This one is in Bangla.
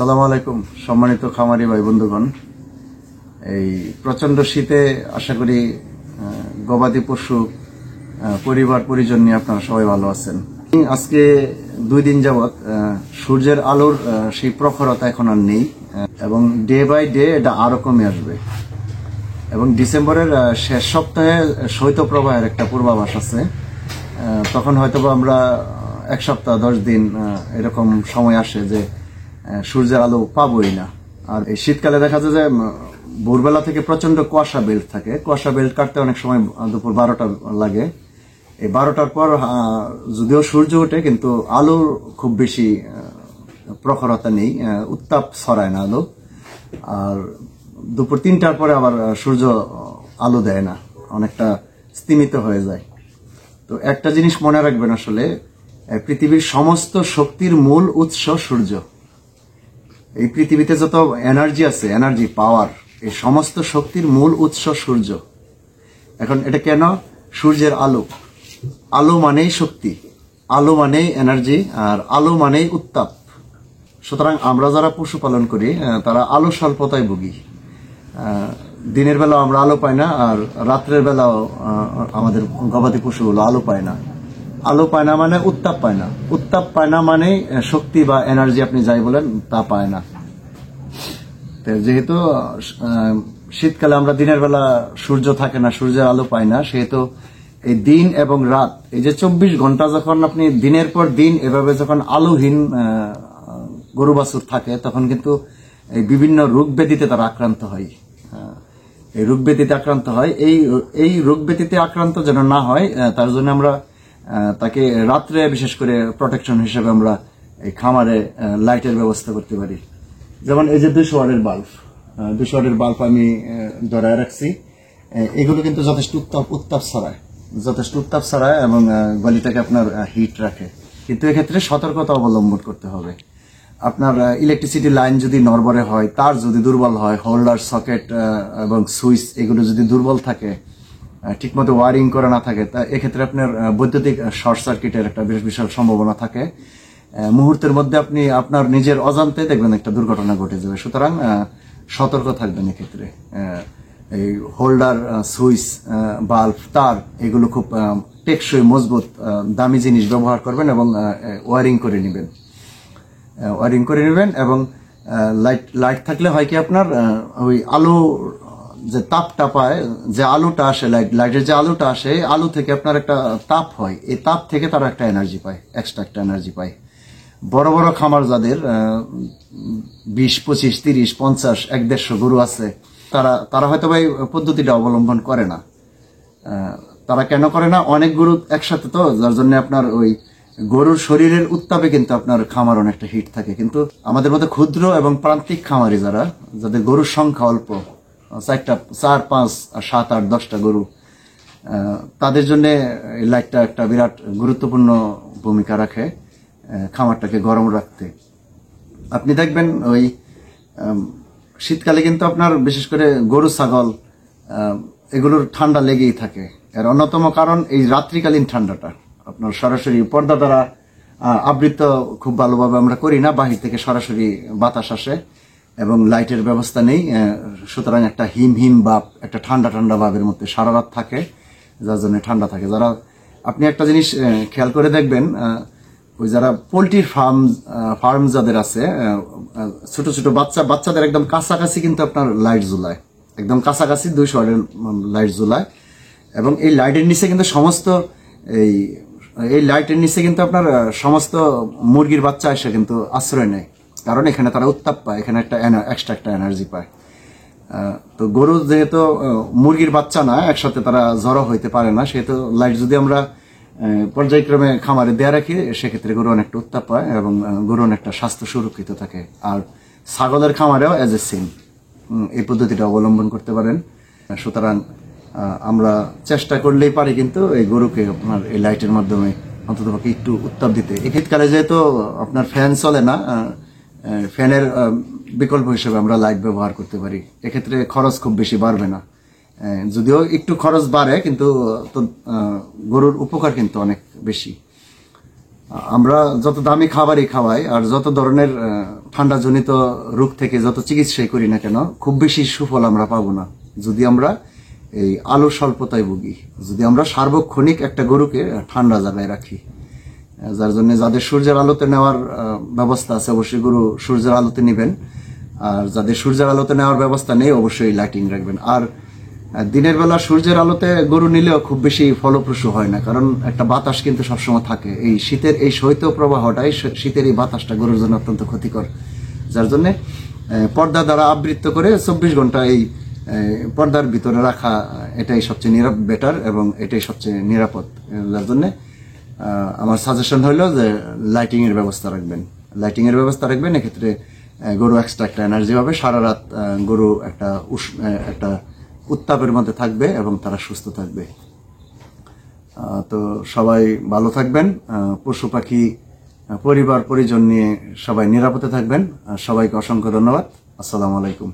আসসালামু আলাইকুম সম্মানিত খামারি ভাই বন্ধুগণ। এই প্রচন্ড শীতে আশা করি গবাদি পশু পরিবার পরিজন নিয়ে আপনারা সবাই ভালো আছেন। আজকে 2 দিন যাবত সূর্যের আলোর সেই প্রখরতা এখন আর নেই এবং ডে বাই ডে এটা আরো কমে আসবে এবং ডিসেম্বরের শেষ সপ্তাহে শৈত্যপ্রবাহের একটা পূর্বাভাস আছে। তখন হয়তো আমরা 1 সপ্তাহ 10 দিন এরকম সময় আসে যে সূর্যের আলো পাবোই না। আর এই শীতকালে দেখা যায় যে ভোরবেলা থেকে প্রচন্ড কুয়াশা বেল্ট থাকে। কুয়াশা বেল্ট কাটতে অনেক সময় দুপুর 12টা লাগে। এই 12টার পর যদিও সূর্য ওঠে কিন্তু আলোর খুব বেশি প্রখরতা নেই, উত্তাপ ছড়ায় না আলো। আর দুপুর 3টার পরে আবার সূর্য আলো দেয় না, অনেকটা স্তিমিত হয়ে যায়। তো একটা জিনিস মনে রাখবেন, আসলে পৃথিবীর সমস্ত শক্তির মূল উৎস সূর্য। এই পৃথিবীতে যত এনার্জি আছে, এনার্জি পাওয়ার, এই সমস্ত শক্তির মূল উৎস সূর্য। এখন এটা কেন? সূর্যের আলো, আলো মানেই শক্তি, আলো মানেই এনার্জি, আর আলো মানেই উত্তাপ। সুতরাং আমরা যারা পশুপালন করি তারা আলো স্বল্পতায় ভুগি। দিনের বেলাও আমরা আলো পাই না, আর রাত্রের বেলাও আমাদের গবাদি পশুগুলো আলো পায় না। আলো পায় না মানে উত্তাপ পায় না, উত্তাপ পায় না মানে শক্তি বা এনার্জি আপনি যাই বলেন তা পায় না। যেহেতু শীতকালে আমরা দিনের বেলা সূর্য থাকে না, সূর্যের আলো পাই না, সেহেতু এই দিন এবং রাত, এই যে 24 ঘন্টা যখন আপনি দিনের পর দিন এভাবে যখন আলোহীন গরু বাছুর থাকে, তখন কিন্তু এই বিভিন্ন রোগ ব্যাধিতে তারা আক্রান্ত হয়। এই রোগ ব্যাধিতে আক্রান্ত হয়, এই রোগ ব্যাধিতে আক্রান্ত যেন না হয় তার জন্য আমরা তাকে রাত্রে বিশেষ করে প্রোটেকশন হিসেবে আমরা এই খামারে লাইটের ব্যবস্থা করতে পারি। যেমন এই যে 200 ওয়াটের বাল্ব, 200 ওয়াটের বাল্ব আমি ধরায় রাখছি। এগুলো কিন্তু যথেষ্ট উত্তাপ ছড়ায় এবং গলিটাকে আপনার হিট রাখে। কিন্তু এক্ষেত্রে সতর্কতা অবলম্বন করতে হবে। আপনার ইলেকট্রিসিটি লাইন যদি নড়বড়ে হয়, তার যদি দুর্বল হয়, হোল্ডার, সকেট এবং সুইচ এগুলো যদি দুর্বল থাকে, ঠিকমতো ওয়ারিং করা না থাকে, তা এক্ষেত্রে আপনার বৈদ্যুতিক শর্ট সার্কিটের একটা বিশাল সম্ভাবনা থাকে। মুহূর্তের মধ্যে আপনি আপনার নিজের অজান্তে দেখবেন একটা দুর্ঘটনা ঘটে যাবে। সুতরাং সতর্ক থাকবেন এক্ষেত্রে। এই হোল্ডার, সুইচ, বাল্ব, তার এগুলো খুব টেকসই, মজবুত, দামি জিনিস ব্যবহার করবেন এবং ওয়ারিং করে নেবেন। এবং লাইট থাকলে হয় কি, আপনার ওই আলো যে তাপটা পায়, যে আলোটা আসে, লাইটের যে আলোটা আসে, আলো থেকে আপনার একটা তাপ হয়, এই তাপ থেকে তারা একটা এনার্জি পায়, এক্সট্রা একটা এনার্জি পায়। বড় বড় খামার যাদের 20, 25, 30, 50, 150 গরু আছে, তারা হয়তো এই পদ্ধতিটা অবলম্বন করে না। তারা কেন করে না? অনেক গরু একসাথে তো, যার জন্য আপনার ওই গরুর শরীরের উত্তাপে কিন্তু আপনার খামার অনেকটা হিট থাকে। কিন্তু আমাদের মধ্যে ক্ষুদ্র এবং প্রান্তিক খামারি যাদের গরুর সংখ্যা অল্প, 4, 5, 7, 8, 10টা গরু, তাদের জন্য এই লাইটটা একটা বিরাট গুরুত্বপূর্ণ ভূমিকা রাখে খামারটাকে গরম রাখতে। আপনি দেখবেন ওই শীতকালে কিন্তু আপনার বিশেষ করে গরু, ছাগল এগুলোর ঠান্ডা লেগেই থাকে। এর অন্যতম কারণ এই রাত্রিকালীন ঠান্ডাটা। আপনার সরাসরি পর্দা দ্বারা আবৃত খুব ভালোভাবে আমরা করি না, বাহির থেকে সরাসরি বাতাস আসে এবং লাইটের ব্যবস্থা নেই। সুতরাং একটা হিম ভাব, একটা ঠান্ডা ভাবের মধ্যে সারা রাত থাকে, যার জন্য ঠান্ডা থাকে। আপনি একটা জিনিস খেয়াল করে দেখবেন, ওই যারা পোল্ট্রির ফার্ম যাদের আছে, ছোট ছোট বাচ্চাদের একদম কাছাকাছি কিন্তু আপনার লাইট জ্বলায়, একদম কাছাকাছি 200 ওয়াটের লাইট জ্বলায়। এবং এই লাইটের নিচে কিন্তু এই লাইটের নিচে কিন্তু আপনার সমস্ত মুরগির বাচ্চা এসে কিন্তু আশ্রয় নেয়, কারণ এখানে তারা উত্তাপ পায়, এখানে একটা এক্সট্রা একটা এনার্জি পায়। তো গরু যেহেতু মুরগির বাচ্চা না, একসাথে তারা জড়ো হইতে পারে না, সেহেতু লাইট যদি আমরা পর্যায়ক্রমে খামারে দেয়া রাখি, সেক্ষেত্রে গরু অনেকটা উত্তাপ পায় এবং গরু অনেকটা স্বাস্থ্য সুরক্ষিত থাকে। আর ছাগলের খামারেও এজ এ সেম এই পদ্ধতিটা অবলম্বন করতে পারেন। সুতরাং আমরা চেষ্টা করলেই পারি কিন্তু এই গরুকে আপনার এই লাইটের মাধ্যমে অন্ততপক্ষে একটু উত্তাপ দিতে। এই শীতকালে যেহেতু আপনার ফ্যান চলে না, ফ্যানের বিকল্প হিসেবে আমরা লাইট ব্যবহার করতে পারি। এক্ষেত্রে খরচ খুব বেশি বাড়বে না, যদিও একটু খরচ বাড়ে, কিন্তু গরুর উপকার কিন্তু অনেক বেশি। আমরা যত দামি খাবারই খাওয়াই আর যত ধরনের ঠান্ডাজনিত রোগ থেকে যত চিকিৎসাই করি না কেন খুব বেশি সুফল আমরা পাবো না যদি আমরা এই আলোর স্বল্পতায় ভুগি, যদি আমরা সার্বক্ষণিক একটা গরুকে ঠান্ডা জায়গায় রাখি। যার জন্য যাদের সূর্যের আলোতে নেওয়ার ব্যবস্থা আছে অবশ্যই গরু সূর্যের আলোতে নেবেন, আর যাদের সূর্যের আলোতে নেওয়ার ব্যবস্থা নেই অবশ্যই লাইটিং রাখবেন। আর দিনের বেলা সূর্যের আলোতে গরু নিলেও খুব বেশি ফলপ্রসূ হয় না, কারণ একটা বাতাস কিন্তু সবসময় থাকে। এই শীতের এই শৈত্য প্রবাহটাই, শীতের এই বাতাসটা গরুর জন্য অত্যন্ত ক্ষতিকর। যার জন্য পর্দা দ্বারা আবৃত করে 24 ঘন্টা এই পর্দার ভিতরে রাখা এটাই সবচেয়ে বেটার এবং এটাই সবচেয়ে নিরাপদ। যার জন্য আমার সাজেশন হলো যে লাইটিং এর ব্যবস্থা রাখবেন, লাইটিং এর ব্যবস্থা রাখবেন। এক্ষেত্রে গরু এক্সট্রা একটা এনার্জি পাবে, সারা রাত গরু একটা উত্তাপের মধ্যে থাকবে এবং তারা সুস্থ থাকবে। তো সবাই ভালো থাকবেন, পশু পাখি পরিবার পরিজন নিয়ে সবাই নিরাপদে থাকবেন। সবাইকে অসংখ্য ধন্যবাদ। আসসালামু আলাইকুম।